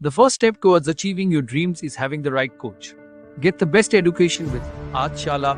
The first step towards achieving your dreams is having the right coach. Get the best education with Aajshala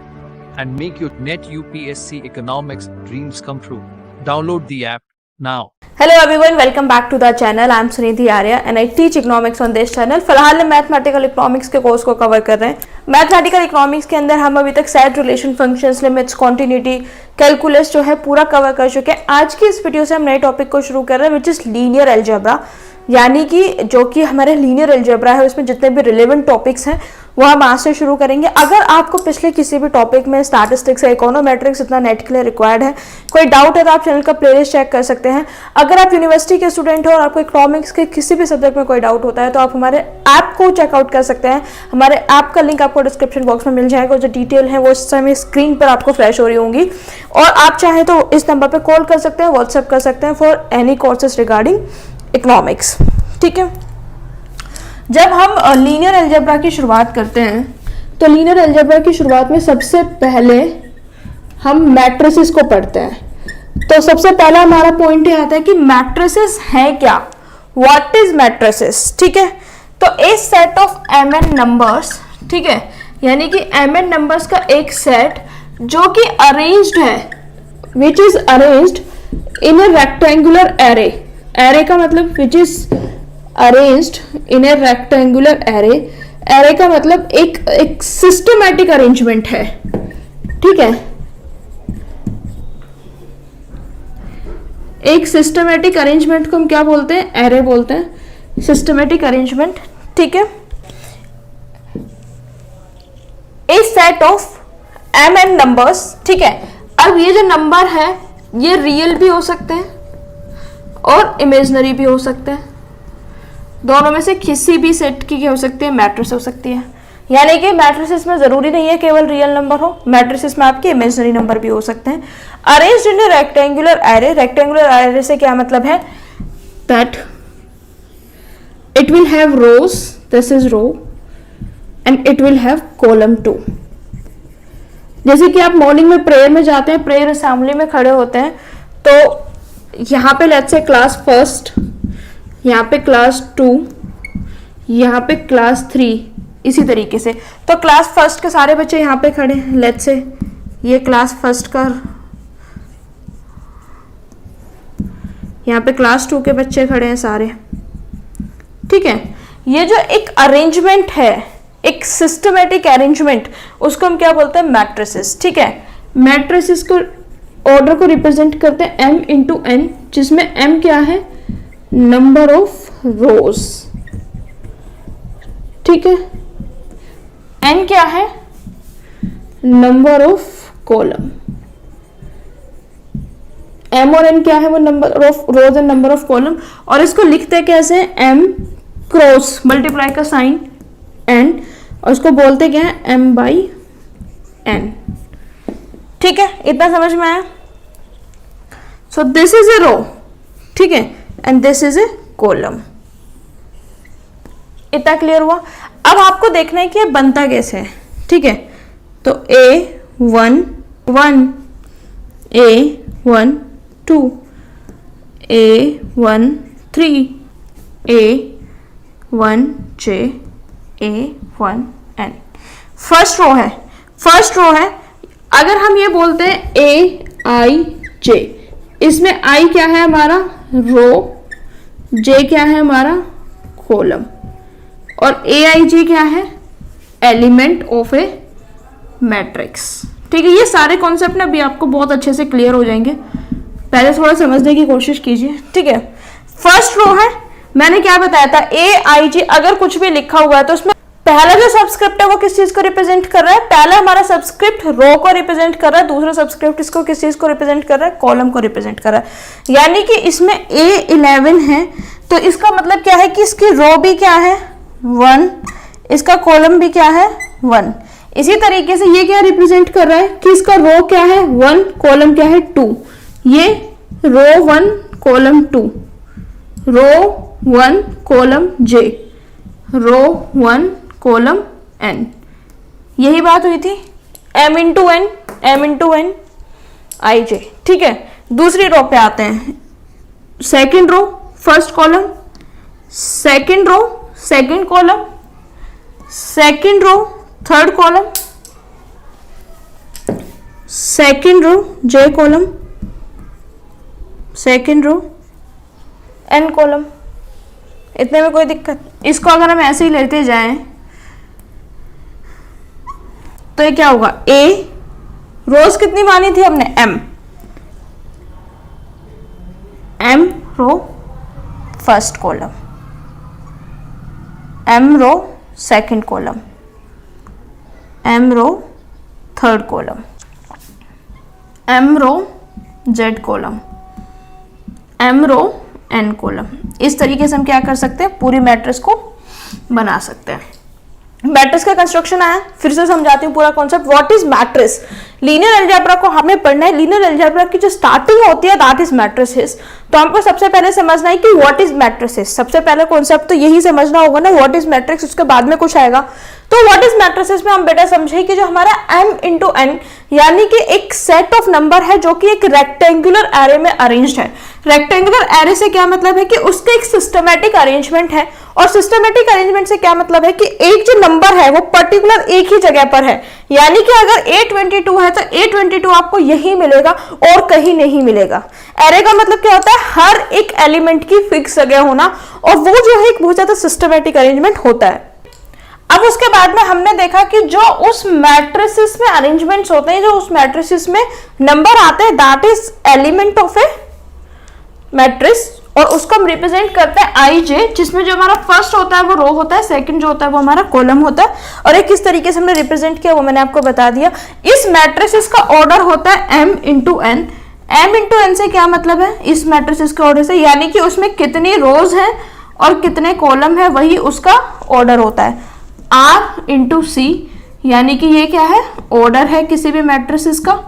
and make your NET UPSC economics dreams come true. Download the app now. Hello everyone, welcome back to the channel. I am Sunidhi Arya and I teach economics on this channel. फिलहाल हम mathematical economics के course को cover कर रहे हैं. Mathematical economics के अंदर हम अभी तक set, relation, functions, limits, continuity, calculus जो है पूरा कवर कर चुके हैं. आज की इस वीडियो से हम नए टॉपिक को शुरू कर रहे हैं विच इज लीनियर अलजेब्रा, यानी कि जो कि हमारे लीनियर अलजेब्रा है उसमें जितने भी रिलेवेंट टॉपिक्स हैं वो हम आज से शुरू करेंगे. अगर आपको पिछले किसी भी टॉपिक में स्टैटिस्टिक्स या इकोनोमेट्रिक्स इतना नेट के लिए रिक्वायर्ड है, कोई डाउट है तो आप चैनल का प्लेलिस्ट चेक कर सकते हैं. अगर आप यूनिवर्सिटी के स्टूडेंट हो और आपको इकोनॉमिक्स के किसी भी सब्जेक्ट में कोई डाउट होता है तो आप हमारे ऐप को चेकआउट कर सकते हैं. हमारे ऐप का लिंक आपको डिस्क्रिप्शन बॉक्स में मिल जाएगा. जो डिटेल है वो इस समय स्क्रीन पर आपको फ्लैश हो रही होंगी और आप चाहें तो इस नंबर पर कॉल कर सकते हैं, व्हाट्सएप कर सकते हैं for any courses regarding economics. ठीक है, जब हम लीनियर अलजेब्रा की शुरुआत करते हैं तो लीनियर अलजेब्रा की शुरुआत में सबसे पहले हम मैट्रिसेस को पढ़ते हैं. तो सबसे पहला हमारा पॉइंट ये आता है कि मैट्रिसेस है क्या, व्हाट इज मैट्रिसेस. ठीक है, तो a set of m n numbers, ठीक है, यानी कि एम एन नंबर्स का एक सेट जो कि अरेंज्ड है, which is arranged in a rectangular array. Array का मतलब which is arranged in a rectangular array. Array का मतलब एक सिस्टमैटिक अरेंजमेंट है. ठीक है, एक सिस्टमैटिक अरेंजमेंट को हम क्या बोलते हैं, एरे बोलते हैं, सिस्टमैटिक अरेंजमेंट. ठीक है, a set of m n numbers. ठीक है, अब ये जो नंबर है ये रियल भी हो सकते हैं और इमेजिनरी भी हो सकते हैं. दोनों में से किसी भी सेट की क्या हो सकती है, मैट्रिक्स हो सकती है. यानी कि मैट्रिसेस में जरूरी नहीं है केवल रियल नंबर हो, मैट्रिसेस में आपके इमेजिनरी नंबर भी हो सकते हैं. Arranged in a rectangular array. Rectangular array से क्या मतलब है, that it will have rows, this is row and it will have column 2. जैसे कि आप मॉर्निंग में प्रेयर में जाते हैं, प्रेयर असेंबली में खड़े होते हैं, तो यहाँ पे लेट्स से क्लास फर्स्ट, यहाँ पे क्लास 2, यहाँ पे क्लास 3, इसी तरीके से. तो क्लास फर्स्ट के सारे बच्चे यहाँ पे खड़े हैं. लेट्स से ये क्लास फर्स्ट का, यहाँ पे क्लास 2 के बच्चे खड़े हैं सारे. ठीक है, ये जो एक अरेंजमेंट है, एक सिस्टमेटिक अरेंजमेंट, उसको हम क्या बोलते हैं, मैट्रिसेस. ठीक है, मैट्रिसेस को ऑर्डर को रिप्रेजेंट करते हैं m इंटू एन, जिसमें m क्या है, नंबर ऑफ रोज. ठीक है, n क्या है, नंबर ऑफ कॉलम. m और n क्या है, वो number of rose and number of column. और इसको लिखते कैसे, m क्रॉस मल्टीप्लाई का साइन n, और इसको बोलते क्या है, m बाई n. ठीक है, इतना समझ में आया. सो दिस इज ए रो, ठीक है, and this is a column. इतना क्लियर हुआ. अब आपको देखना है कि ये बनता कैसे है. ठीक है, तो A1 1, A1 2, A1 3, A1 J, A1 N. First row है, फर्स्ट रो है. अगर हम ये बोलते हैं AIJ, इसमें I क्या है हमारा, रो, J क्या है हमारा, कॉलम, और AIJ क्या है, एलिमेंट ऑफ ए मैट्रिक्स. ठीक है, ये सारे कॉन्सेप्ट ना अभी आपको बहुत अच्छे से क्लियर हो जाएंगे. पहले थोड़ा समझने की कोशिश कीजिए. ठीक है, फर्स्ट रो है, मैंने क्या बताया था, AIJ. अगर कुछ भी लिखा हुआ है तो उसमें पहला जो सबस्क्रिप्ट है वो किस चीज को रिप्रेजेंट कर रहा है, पहला हमारा सबस्क्रिप्ट रो को रिप्रेजेंट कर रहा है, दूसरा सबस्क्रिप्ट इसको किस चीज को रिप्रेजेंट कर रहा है, कॉलम को रिप्रेजेंट कर रहा है. यानी कि इसमें A11 है तो इसका मतलब क्या है कि इसकी रो भी क्या है, 1, इसका कॉलम भी क्या है, 1. इसी तरीके से ये क्या रिप्रेजेंट कर रहा है कि इसका रो क्या है, 1, कॉलम क्या है, 2. ये row 1 column 2, row 1 column J, row 1 column n. यही बात हुई थी, m into n i j. ठीक है, दूसरी रो पे आते हैं. Second row first column, second row second column, second row third column, second row j column, second row n column. इतने में कोई दिक्कत? इसको अगर हम ऐसे ही लेते जाएं तो ये क्या होगा, ए रोज कितनी मानी थी हमने, m row first column, m row second column, m row third column, m row z column, m row n column. इस तरीके से हम क्या कर सकते हैं, पूरी मैट्रिक्स को बना सकते हैं। मैट्रिक्स का कंस्ट्रक्शन आया, फिर से समझाती हूँ पूरा concept. What is matrix? Linear algebra को हमें पढ़ना है। लीनियर अलजेब्रा की जो स्टार्टिंग होती है दैट इज मैट्रिसेस। तो हमको सबसे पहले समझना है कि व्हाट इज मैट्रिसेस। सबसे पहले कॉन्सेप्ट तो यही समझना होगा ना, व्हाट इज मैट्रिक्स, उसके बाद में कुछ आएगा। तो व्हाट इज मैट्रिसेस में हम बेटा समझे कि जो हमारा m इंटू एन यानी कि एक सेट ऑफ नंबर है जो कि एक रेक्टेंगुलर एरे में अरेंज्ड है। रेक्टेंगुलर एरे से क्या मतलब है कि उसका एक सिस्टमैटिक अरेंजमेंट है, और सिस्टमैटिक अरेंजमेंट से क्या मतलब है कि एक जो नंबर है वो पर्टिकुलर एक ही जगह पर है। यानी कि अगर A22 है तो A22 आपको यही मिलेगा और कहीं नहीं मिलेगा। एरे का मतलब क्या होता है, हर एक एलिमेंट की फिक्स जगह होना, और वो जो है एक बहुत ज्यादा सिस्टमैटिक अरेंजमेंट होता है। अब उसके बाद में हमने देखा कि जो उस मैट्रिसेस में अरेंजमेंट्स होते हैं, जो उस मैट्रिसेस में नंबर आते हैं that is element of a matrix, और उसको हम रिप्रेजेंट करते हैं आई जे, जिसमें जो हमारा फर्स्ट होता है वो रो होता है, सेकंड जो होता है वो हमारा कॉलम होता है, और एक किस तरीके से हमने रिप्रेजेंट किया वो मैंने आपको बता दिया। इस मैट्रिसेस का ऑर्डर होता है m into n. m into n से क्या मतलब है, इस मैट्रिसेस के ऑर्डर से, यानी कि उसमें कितनी रोज है और कितने कॉलम है वही उसका ऑर्डर होता है। r इंटू सी, यानी कि ये क्या है, ऑर्डर है किसी भी मैट्रिसेस का,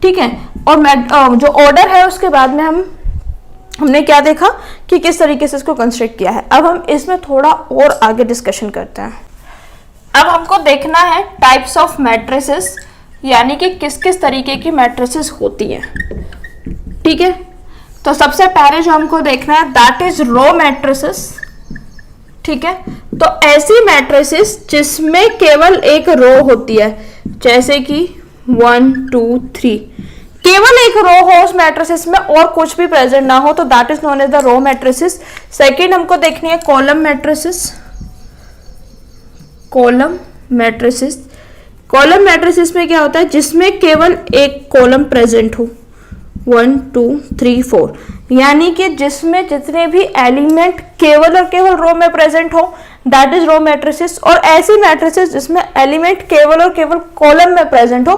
ठीक है। और जो ऑर्डर है उसके बाद में हमने क्या देखा कि किस तरीके से इसको कंस्ट्रक्ट किया है। अब हम इसमें थोड़ा और आगे डिस्कशन करते हैं। अब हमको देखना है टाइप्स ऑफ मैट्रिसेस, यानी कि किस किस तरीके की मैट्रिसेस होती हैं, ठीक है। तो सबसे पहले जो हमको देखना है दैट इज रो मैट्रिसेस, ठीक है। तो ऐसी मैट्रिसेस जिसमें केवल एक रो होती है, जैसे कि 1 2 3, केवल एक रो हो उस मैट्रिसेस में और कुछ भी प्रेजेंट ना हो, तो that is known as the row matrices. Second हमको देखनी है column matrices. Column matrices, column matrices में क्या होता है, जिसमें केवल एक कॉलम प्रेजेंट हो, 1 2 3 4, यानी कि जिसमें जितने भी एलिमेंट केवल और केवल रो में प्रेजेंट हो दैट इज रो मैट्रिसेस। और ऐसी मैट्रिसेस जिसमें एलिमेंट केवल और केवल कॉलम में प्रेजेंट हो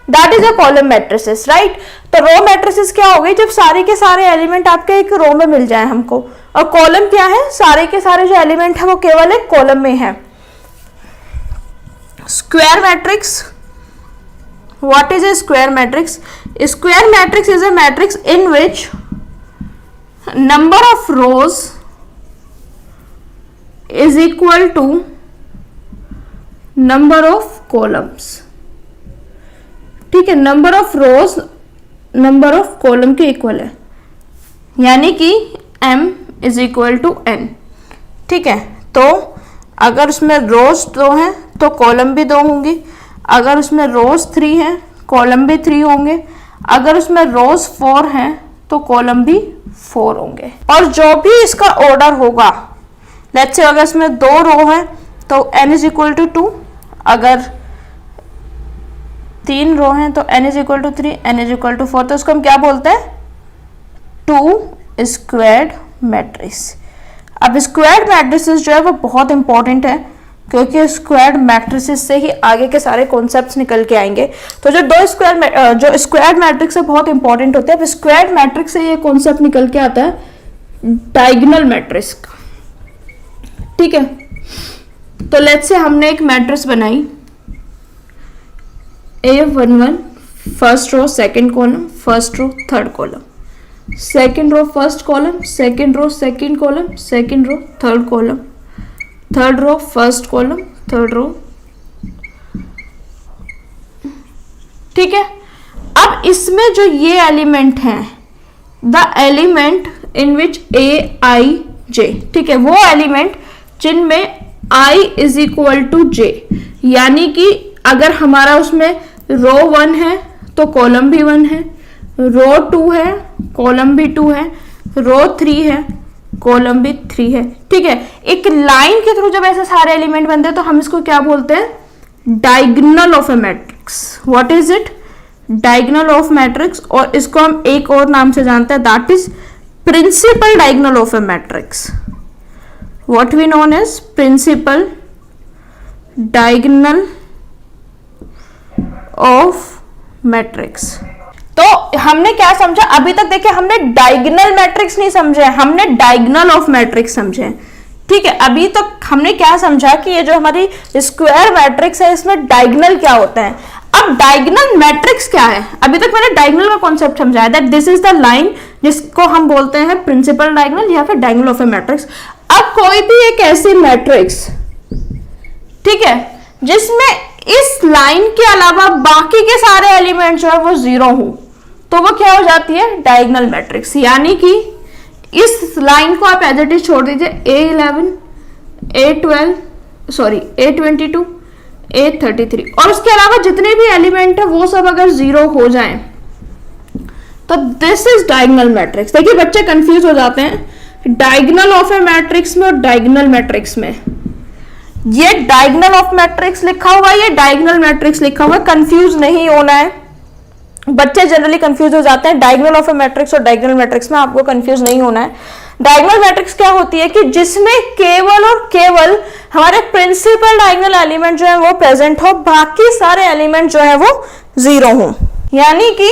that is a column matrices, right. तो रो मैट्रिसेस क्या हो गई, जब सारे के सारे एलिमेंट आपके एक रो में मिल जाए हमको, और कॉलम क्या है, सारे के सारे जो एलिमेंट है वो केवल एक कॉलम में है। Square matrix, what is a square matrix? Square matrix is a matrix in which number of rows is equal to number of columns, ठीक है। Number of rows number of column के equal है, यानी कि m is equal to n, ठीक है। तो अगर उसमें रोज 2 हैं तो कॉलम भी 2 होंगी, अगर उसमें रोज 3 हैं कॉलम भी 3 होंगे, अगर उसमें रोज 4 हैं तो कॉलम भी 4 होंगे। और जो भी इसका ऑर्डर होगा, लेट्स से अगर इसमें 2 रो है तो n इज इक्वल टू 2, अगर 3 रो हैं तो n is equal to 3, n is equal to 4, तो उसको हम क्या बोलते हैं, 2 स्क्वायर्ड मैट्रिक्स। अब स्क्वायर्ड मैट्रिसेस जो है वो बहुत इंपॉर्टेंट है, क्योंकि स्क्वायर्ड मैट्रिसेस से ही आगे के सारे कॉन्सेप्ट्स निकल के आएंगे। तो जो स्क्वायर्ड मैट्रिक्स है बहुत इंपॉर्टेंट होते हैं। अब स्क्वायर्ड मैट्रिक्स से ये कॉन्सेप्ट निकल के आता है डायगोनल मैट्रिक्स का, ठीक है। तो लेट्स से हमने एक मैट्रिक्स बनाई A11, first row second column, first row third column, second row first column, second row second column, second row third column, third row first column, third row, ठीक है। अब इसमें जो ये एलिमेंट हैं, the element in which A I J, ठीक है, वो एलिमेंट जिनमें I is equal to J, यानी कि अगर हमारा उसमें रो 1 है तो कॉलम भी 1 है, रो 2 है कॉलम भी 2 है, रो 3 है कॉलम भी 3 है। ठीक है, एक लाइन के थ्रू जब ऐसे सारे एलिमेंट बनते हैं तो हम इसको क्या बोलते हैं, diagonal of a matrix. What is it, diagonal of matrix. और इसको हम एक और नाम से जानते हैं, that is principal diagonal of a matrix. What we known as principal diagonal of matrix. तो हमने क्या समझा अभी तक, देखिए हमने डायगोनल मैट्रिक्स नहीं समझे, हमने डायगोनल ऑफ मैट्रिक्स समझे। ठीक है, अभी तक हमने क्या समझा कि ये जो हमारी स्क्वायर मैट्रिक्स है इसमें डायगोनल क्या होता है। अब डायगोनल मैट्रिक्स क्या है, अभी तक मैंने डायगोनल का कॉन्सेप्ट समझाया, that this is the line जिसको हम बोलते हैं प्रिंसिपल डायगोनल या फिर डायगोनल ऑफ ए मैट्रिक्स। अब कोई भी एक ऐसी मैट्रिक्स, ठीक है, जिसमें इस लाइन के अलावा बाकी के सारे एलिमेंट जो है वो जीरो हो, तो वो क्या हो जाती है, डायगोनल मैट्रिक्स। यानी कि इस लाइन को आप एज इट इज छोड़ दीजिए, A11, A12, sorry A22, A33, और उसके अलावा जितने भी एलिमेंट है वो सब अगर जीरो हो जाएं तो दिस इज डायगोनल मैट्रिक्स। देखिए बच्चे कंफ्यूज हो जाते हैं डायगोनल ऑफ ए मैट्रिक्स में और डायगोनल मैट्रिक्स में। ये डायगोनल ऑफ मैट्रिक्स लिखा हुआ है, ये डायगोनल मैट्रिक्स लिखा हुआ है, कंफ्यूज नहीं होना है। बच्चे जनरली कंफ्यूज हो जाते हैं डायगोनल ऑफ ए मैट्रिक्स और डायगोनल मैट्रिक्स में, आपको कंफ्यूज नहीं होना है। डायगोनल मैट्रिक्स क्या होती है कि जिसमें केवल और केवल हमारे प्रिंसिपल डायगोनल एलिमेंट जो है वो प्रेजेंट हो, बाकी सारे एलिमेंट जो है वो जीरो हो। यानी कि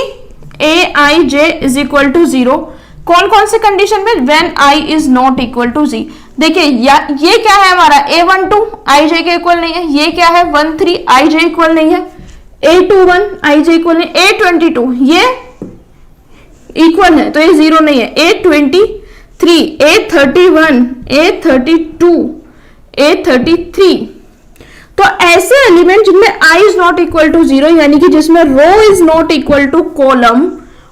Aij is equal to zero. कौन कौन से कंडीशन में, when I is not equal to Z। देखिए ये क्या है हमारा, A12 Ij के इक्वल नहीं है, ये क्या है 13 Ij इक्वल नहीं है, A21 Ij इक्वल नहीं, A22 ये इक्वल है तो ये जीरो नहीं है, A23, A31, A32, A33। तो ऐसे एलिमेंट जिनमें I is not equal to zero, यानी कि जिसमें row is not equal to column,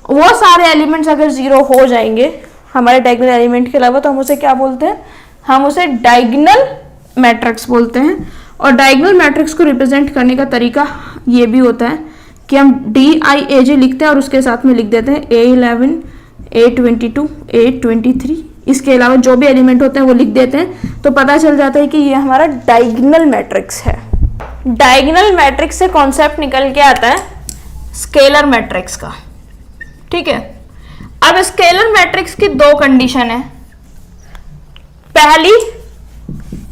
वो सारे एलिमेंट्स अगर जीरो हो जाएंगे हमारे डायगोनल एलिमेंट के अलावा, तो हम उसे क्या बोलते हैं, हम उसे डायगोनल मैट्रिक्स बोलते हैं। और डायगोनल मैट्रिक्स को रिप्रेजेंट करने का तरीका ये भी होता है कि हम DIAJ लिखते हैं और उसके साथ में लिख देते हैं A11, A22, A23, इसके अलावा जो भी एलिमेंट होते हैं वो लिख देते हैं, तो पता चल जाता है कि ये हमारा डायगोनल मैट्रिक्स है। डायगोनल मैट्रिक्स से कॉन्सेप्ट निकल के आता है स्केलर मैट्रिक्स का। ठीक है, अब स्केलर मैट्रिक्स की दो कंडीशन है। पहली,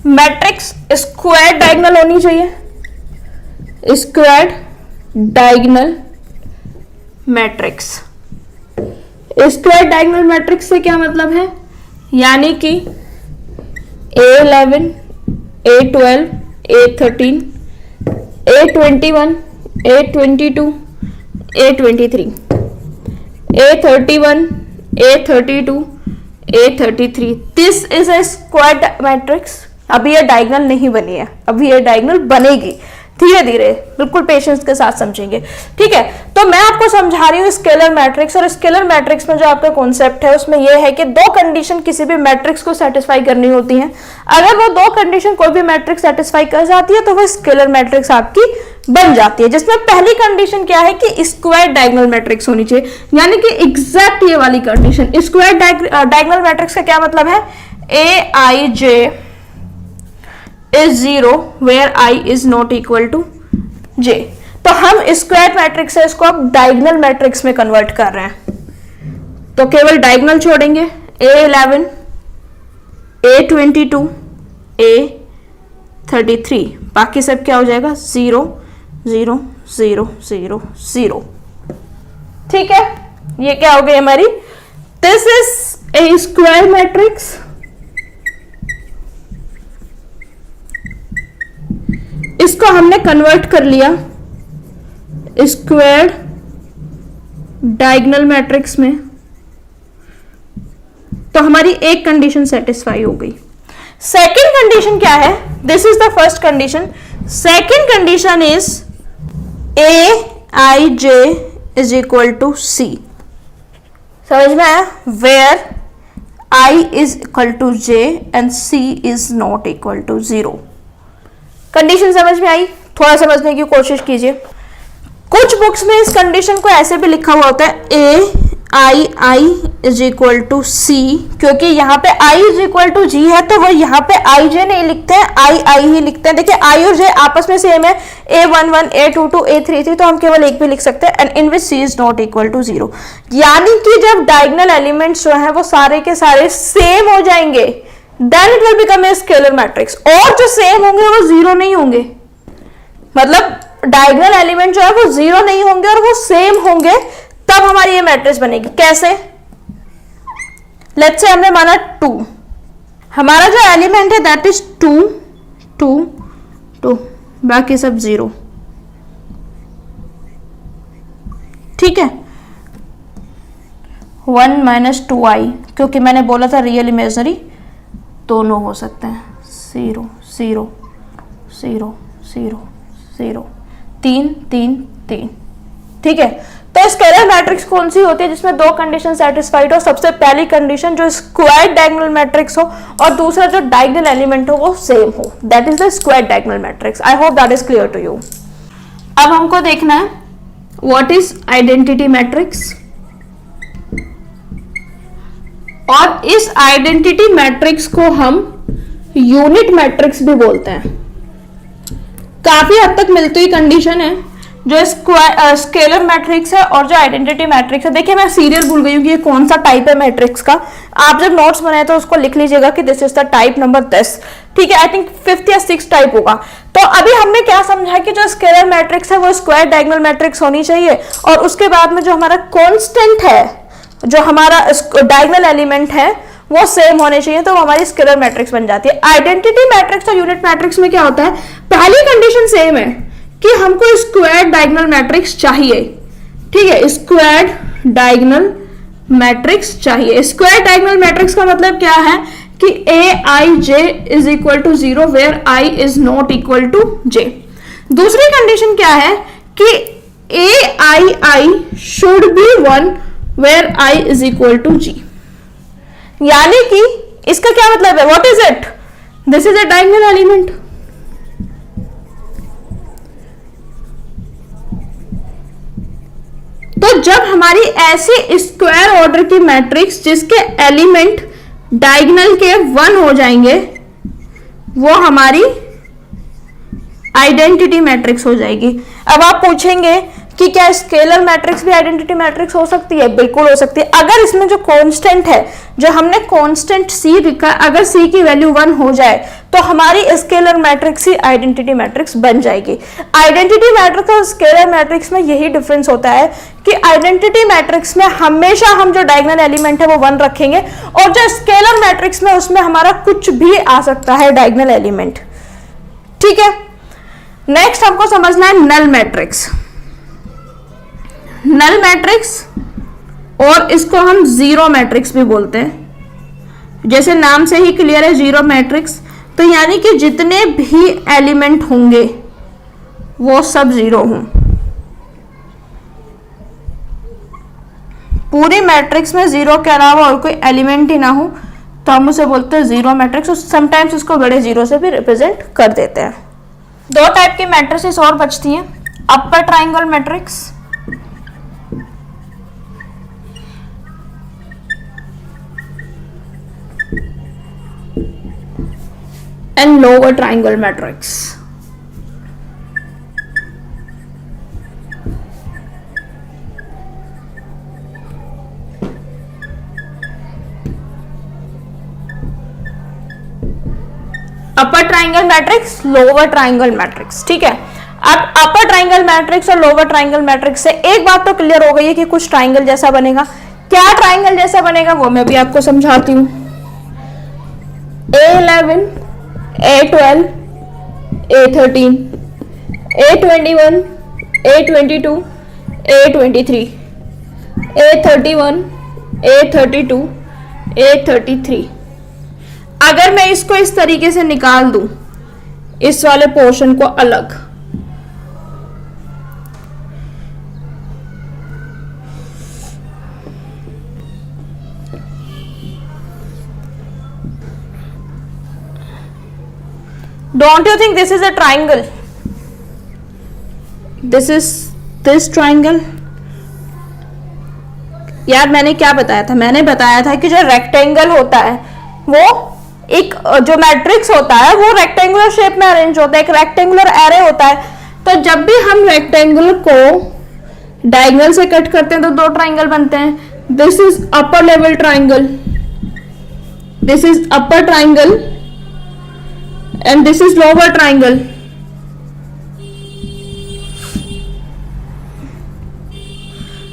मैट्रिक्स स्क्वायर डायगोनल होनी चाहिए, square diagonal matrix. Square diagonal matrix से क्या मतलब है, यानी कि A11, A12, A13, A21, A22, A23, A31, A32, A33। This is a square matrix. अभी ये डायगोनल नहीं बनी है, अभी ये डायगोनल बनेगी धीरे धीरे, बिल्कुल पेशेंस के साथ समझेंगे। ठीक है, तो मैं आपको समझा रही हूँ स्केलर मैट्रिक्स, और स्केलर मैट्रिक्स में जो आपका कॉन्सेप्ट है उसमें यह है कि दो कंडीशन किसी भी मैट्रिक्स को सेटिस्फाई करनी होती हैं। अगर वो दो कंडीशन कोई भी मैट्रिक्स सेटिस्फाई कर जाती है तो वो स्केलर मैट्रिक्स आपकी बन जाती है, जिसमें पहली कंडीशन क्या है कि स्क्वायर डायगोनल मैट्रिक्स होनी चाहिए, यानी कि एग्जैक्ट ये वाली कंडीशन। स्क्वायर डायगोनल मैट्रिक्स का क्या मतलब है, Aij is 0 where I is not equal to j। तो हम स्क्वायर मैट्रिक्स से इसको अब डायगोनल मैट्रिक्स में कन्वर्ट कर रहे हैं, तो केवल डायगोनल छोड़ेंगे, A11, A22, A33, बाकी सब क्या हो जाएगा, 0 0 0 0 0। ठीक है, ये क्या हो गई हमारी, this is a square matrix. इसको हमने कन्वर्ट कर लिया स्क्वायर डायगोनल मैट्रिक्स में, तो हमारी एक कंडीशन सेटिस्फाई हो गई। सेकंड कंडीशन क्या है, this is the first condition. Second condition is Aij is equal to C। समझ में आया, where I is equal to J and C is not equal to 0। Condition समझ में आई? थोड़ा समझने की कोशिश कीजिए। कुछ बुक्स में इस कंडीशन को ऐसे भी लिखा हुआ होता है ai इज इक्वल टू सी, क्योंकि यहाँ पे i इज इक्वल टू जी है तो वो यहाँ पे आई जे नहीं लिखते हैं, आई ही लिखते हैं। देखिए i और j आपस में सेम है, a11 a22 a33, तो हम केवल एक भी लिख सकते हैं, and in which c is not equal to 0। यानी कि जब डायगोनल एलिमेंट्स जो है वो सारे के सारे सेम हो जाएंगे, then it will become a scalar matrix. और जो सेम होंगे वो जीरो नहीं होंगे, मतलब डायगोनल एलिमेंट जो है वो जीरो नहीं होंगे और वो सेम होंगे, तब हमारी ये मैट्रिक्स बनेगी। कैसे? लेट्स से हमने माना 2, हमारा जो एलिमेंट है दैट इज 2 2 2, बाकी सब 0। ठीक है, 1 माइनस 2i, क्योंकि मैंने बोला था रियल इमेजनरी दोनों हो सकते हैं, 0 0 0 0 0, 3 3 3। ठीक है, तो स्केलर मैट्रिक्स कौन सी होती है जिसमें दो कंडीशन सेटिस्फाइड हो? सबसे पहली कंडीशन जो स्क्वायर डायगोनल मैट्रिक्स हो और दूसरा जो डायगोनल एलिमेंट हो वो सेम हो, that is the square diagonal matrix. I hope that is clear to you. अब हमको देखना है व्हाट इज आइडेंटिटी मैट्रिक्स, और इस आइडेंटिटी मैट्रिक्स को हम यूनिट मैट्रिक्स भी बोलते हैं। काफी हद तक मिलती हुई कंडीशन है जो स्केलर मैट्रिक्स है और जो आइडेंटिटी मैट्रिक्स है। देखिए मैं सीरियल भूल गई हूँ कि ये कौन सा टाइप है मैट्रिक्स का, आप जब नोट्स बनाए तो उसको लिख लीजिएगा कि this is the type number 10। ठीक है, आई थिंक 5th या 6th टाइप होगा। तो अभी हमने क्या समझा कि जो स्केलर मैट्रिक्स है वो स्क्वायर डायगोनल मैट्रिक्स होनी चाहिए, और उसके बाद में जो हमारा कांस्टेंट है, जो हमारा डायगोनल एलिमेंट है वो सेम होने चाहिए, तो हमारी स्केलर मैट्रिक्स बन जाती है। आइडेंटिटी मैट्रिक्स और यूनिट मैट्रिक्स में क्या होता है, पहली कंडीशन सेम है कि हमको स्क्वायर डायगोनल मैट्रिक्स चाहिए। ठीक है, स्क्वायर डायगोनल मैट्रिक्स चाहिए। स्क्वायर डायगोनल मैट्रिक्स का मतलब क्या है कि aij is equal to 0 where i is not equal to j। दूसरी कंडीशन क्या है कि aii should be 1 where i is equal to g। यानी कि इसका क्या मतलब है, what is it, this is a diagonal element. तो जब हमारी ऐसी स्क्वायर ऑर्डर की मैट्रिक्स जिसके एलिमेंट डायगोनल के 1 हो जाएंगे, वो हमारी आइडेंटिटी मैट्रिक्स हो जाएगी। अब आप पूछेंगे कि क्या स्केलर मैट्रिक्स भी आइडेंटिटी मैट्रिक्स हो सकती है? बिल्कुल हो सकती है, अगर इसमें जो कांस्टेंट है, जो हमने कांस्टेंट c लिखा, अगर c की वैल्यू 1 हो जाए तो हमारी स्केलर मैट्रिक्स ही आइडेंटिटी मैट्रिक्स बन जाएगी। आइडेंटिटी मैट्रिक्स और स्केलर मैट्रिक्स में यही डिफरेंस होता है कि आइडेंटिटी मैट्रिक्स में हमेशा हम जो डायगोनल एलिमेंट है वो 1 रखेंगे, और जो स्केलर मैट्रिक्स में उसमें हमारा कुछ भी आ सकता है डायगोनल एलिमेंट। ठीक है, नेक्स्ट हमको समझना है नल मैट्रिक्स। नल मैट्रिक्स, और इसको हम जीरो मैट्रिक्स भी बोलते हैं। जैसे नाम से ही क्लियर है जीरो मैट्रिक्स, तो यानी कि जितने भी एलिमेंट होंगे वो सब जीरो हों। पूरी मैट्रिक्स में जीरो के अलावा और कोई एलिमेंट ही ना हो तो हम उसे बोलते हैं जीरो मैट्रिक्स, और समटाइम्स उसको बड़े जीरो से भी रिप्रेजेंट कर देते हैं। दो टाइप की मैट्रिक्स और बचती हैं, अपर triangle matrix and lower triangle matrix। Upper triangle matrix, lower triangle matrix. ठीक है, अब अपर ट्राइंगल मैट्रिक्स और लोअर ट्राइंगल मैट्रिक्स से एक बात तो क्लियर हो गई है कि कुछ ट्राइंगल जैसा बनेगा। क्या ट्राइंगल जैसा बनेगा वो मैं भी आपको समझाती हूँ। A11 A12 A13 A21 A22 A23 A31 A32 A33। अगर मैं इसको इस तरीके से निकाल दूं, इस वाले पोर्शन को अलग, Don't you think this is a triangle? This is this triangle. यार मैंने क्या बताया था? मैंने बताया था कि जो रेक्टेंगल होता है वो एक जो मैट्रिक्स होता है वो रेक्टेंगुलर शेप में अरेंज होता है, एक रेक्टेंगुलर एरे होता है। तो जब भी हम रेक्टेंगल को डायगोनल से कट करते हैं तो दो ट्राइंगल बनते हैं। This is upper level triangle, this is upper triangle and this is lower triangle.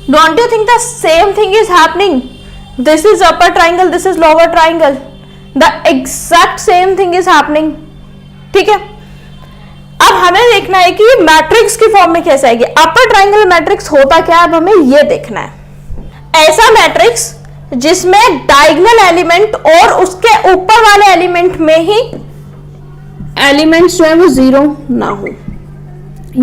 Don't you think the same thing is happening? This is upper triangle, this is lower triangle. The exact same thing is happening. ठीक है, अब हमें देखना है कि matrix की form में कैसे आएगी। अपर ट्राइंगल मैट्रिक्स होता क्या है, अब हमें ये देखना है। ऐसा मैट्रिक्स जिसमें डायगोनल एलिमेंट और उसके ऊपर वाले एलिमेंट में ही एलिमेंट्स जो है वो जीरो ना हो,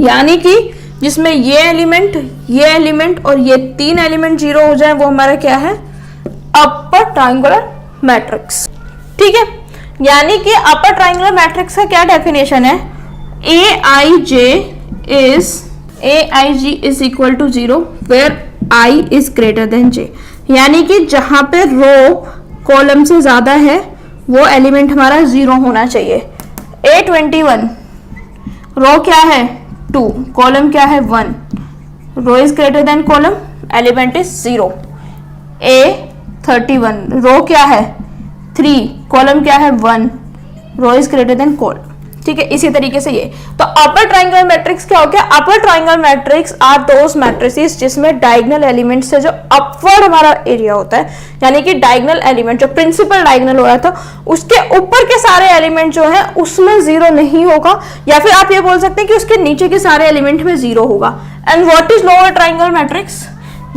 यानी कि जिसमें ये एलिमेंट और ये तीन एलिमेंट जीरो हो जाए, वो हमारा क्या है, अपर ट्राइंगुलर मैट्रिक्स। ठीक है, यानी कि अपर ट्राइंगुलर मैट्रिक्स का क्या डेफिनेशन है, AIJ is equal to 0 where I is greater than J, यानी कि जहां पे रो कॉलम से ज्यादा है वो एलिमेंट हमारा 0 होना चाहिए। A21 रो क्या है 2, कॉलम क्या है 1, row is greater than column, element is 0। A31 row क्या है 3, कॉलम क्या है 1, row is greater than column. ठीक है, इसी तरीके से ये तो अपर ट्राइंगल मैट्रिक्स क्या हो गया, upper triangle matrix are those matrices जिसमें डायगोनल एलिमेंट से जो अपवर्ड हमारा एरिया होता है, यानी कि डायगोनल एलिमेंट जो प्रिंसिपल डायगोनल हो रहा था उसके ऊपर के सारे एलिमेंट जो है उसमें 0 नहीं होगा, या फिर आप ये बोल सकते हैं कि उसके नीचे के सारे एलिमेंट में 0 होगा। And what is lower triangle matrix,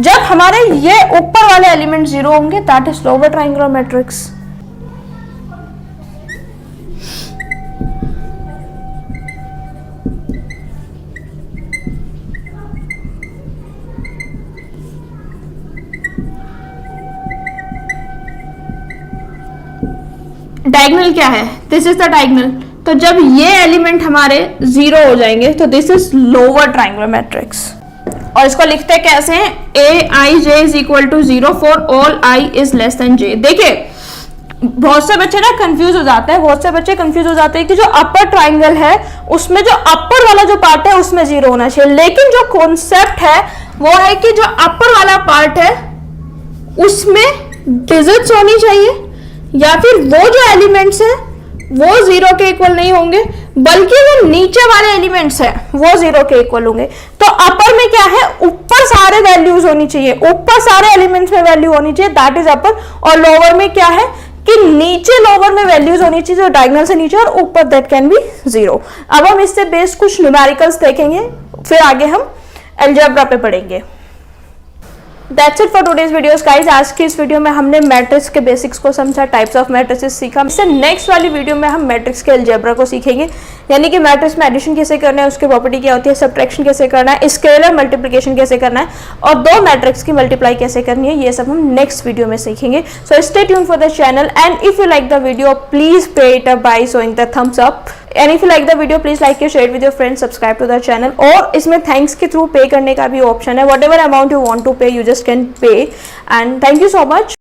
जब हमारे ये ऊपर वाले एलिमेंट 0 होंगे, that is lower triangle matrix. Diagonal क्या है, दिस इज द डायगोनल, तो जब ये एलिमेंट हमारे 0 हो जाएंगे तो this is lower triangular matrix. और इसको लिखते कैसे हैं, AIJ is equal to 0 for all I is less than J। देखिए बहुत से बच्चे ना कंफ्यूज हो जाते हैं, कि जो अपर ट्राइंगल है उसमें जो अपर वाला जो पार्ट है उसमें 0 होना चाहिए, लेकिन जो कॉन्सेप्ट है वो है कि जो अपर वाला पार्ट है उसमें डिजिट्स होनी चाहिए, या फिर वो जो एलिमेंट्स है वो 0 के इक्वल नहीं होंगे, बल्कि वो नीचे वाले एलिमेंट्स है वो 0 के इक्वल होंगे। तो अपर में क्या है, ऊपर सारे वैल्यूज होनी चाहिए, ऊपर सारे एलिमेंट्स में वैल्यू होनी चाहिए, दैट इज अपर। और लोअर में क्या है कि नीचे लोअर में वैल्यूज होनी चाहिए जो डायगोनल से नीचे, और ऊपर दैट कैन बी 0। अब हम इससे बेस्ड कुछ न्यूमेरिकल्स देखेंगे, फिर आगे हम अलजेब्रा पे पढ़ेंगे। That's it for today's videos guys। आज की इस वीडियो में हमने मैट्रिक्स के बेसिक्स को समझा, टाइप्स ऑफ मैट्रिसेस सीखा। इससे नेक्स्ट वाली वीडियो में हम मैट्रिक्स के अलजेब्रा को सीखेंगे, यानी कि मैट्रिक्स में एडिशन कैसे करना है, उसकी प्रॉपर्टी क्या होती है, सब्ट्रैक्शन कैसे करना है, स्केलर मल्टीप्लिकेशन कैसे करना है, और दो मैट्रिक्स की मल्टीप्लाई कैसे करनी है, ये सब हम नेक्स्ट वीडियो में सीखेंगे। So stay tune for the channel, and if you like the video please pay it up by showing the thumbs up, and if you like the video please like, share with your friends, subscribe to the channel. और इसमें thanks के through पे करने का भी option है, whatever amount you want to pay you just can pay, and thank you so much.